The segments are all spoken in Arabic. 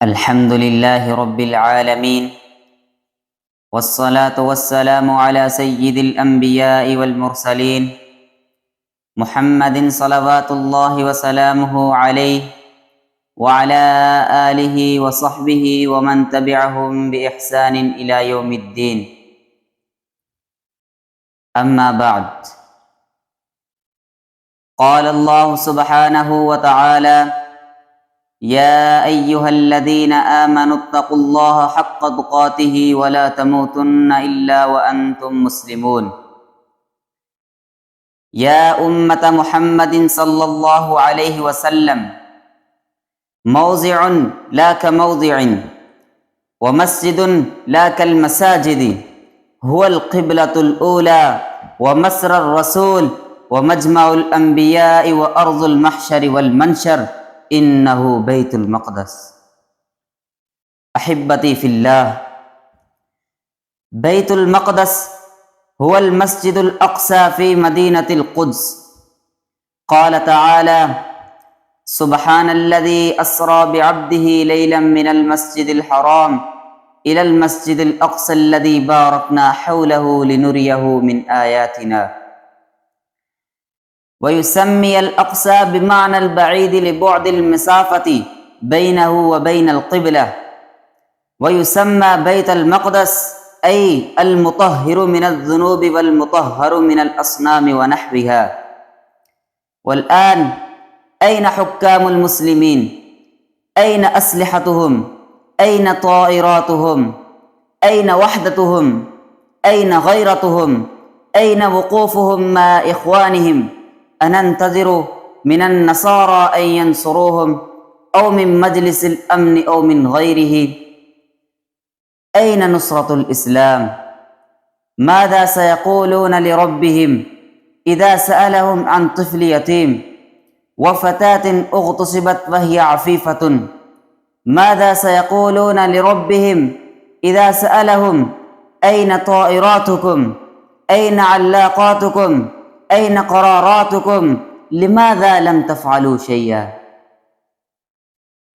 الحمد لله رب العالمين، والصلاة والسلام على سيد الأنبياء والمرسلين محمد صلوات الله وسلامه عليه وعلى آله وصحبه ومن تبعهم بإحسان إلى يوم الدين. أما بعد، قال الله سبحانه وتعالى: يا أيها الذين آمنوا اتقوا الله حق تقاته ولا تموتن إلا وأنتم مسلمون. يا أمة محمد صلى الله عليه وسلم، موضع لا كموضع، ومسجد لا كالمساجد، هو القبلة الأولى ومسر الرسول ومجمع الأنبياء وأرض المحشر والمنشر، إنه بيت المقدس. أحبتي في الله، بيت المقدس هو المسجد الأقصى في مدينة القدس. قال تعالى: سبحان الذي أسرى بعبده ليلا من المسجد الحرام إلى المسجد الأقصى الذي باركنا حوله لنريه من آياتنا. ويسمي الأقصى بمعنى البعيد لبعد المسافة بينه وبين القبلة، ويسمى بيت المقدس أي المطهر من الذنوب والمطهر من الأصنام ونحوها. والآن أين حكام المسلمين؟ أين أسلحتهم؟ أين طائراتهم؟ أين وحدتهم؟ أين غيرتهم؟ أين وقوفهم مع إخوانهم؟ أننتظر من النصارى أن ينصروهم، أو من مجلس الأمن أو من غيره؟ أين نصرة الإسلام؟ ماذا سيقولون لربهم إذا سألهم عن طفل يتيم وفتاة اغتصبت وهي عفيفة؟ ماذا سيقولون لربهم إذا سألهم أين طائراتكم؟ أين علاقاتكم؟ أين قراراتكم؟ لماذا لم تفعلوا شيئا؟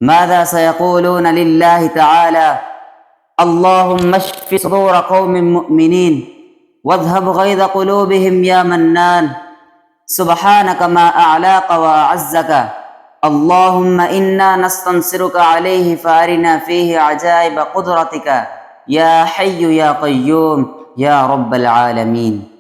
ماذا سيقولون لله تعالى: اللهم اشف صدور قوم مؤمنين واذهب غيظ قلوبهم يا منان. سبحانك ما أعلاك وأعزك، اللهم إنا نستنصرك عليه فأرنا فيه عجائب قدرتك يا حي يا قيوم يا رب العالمين.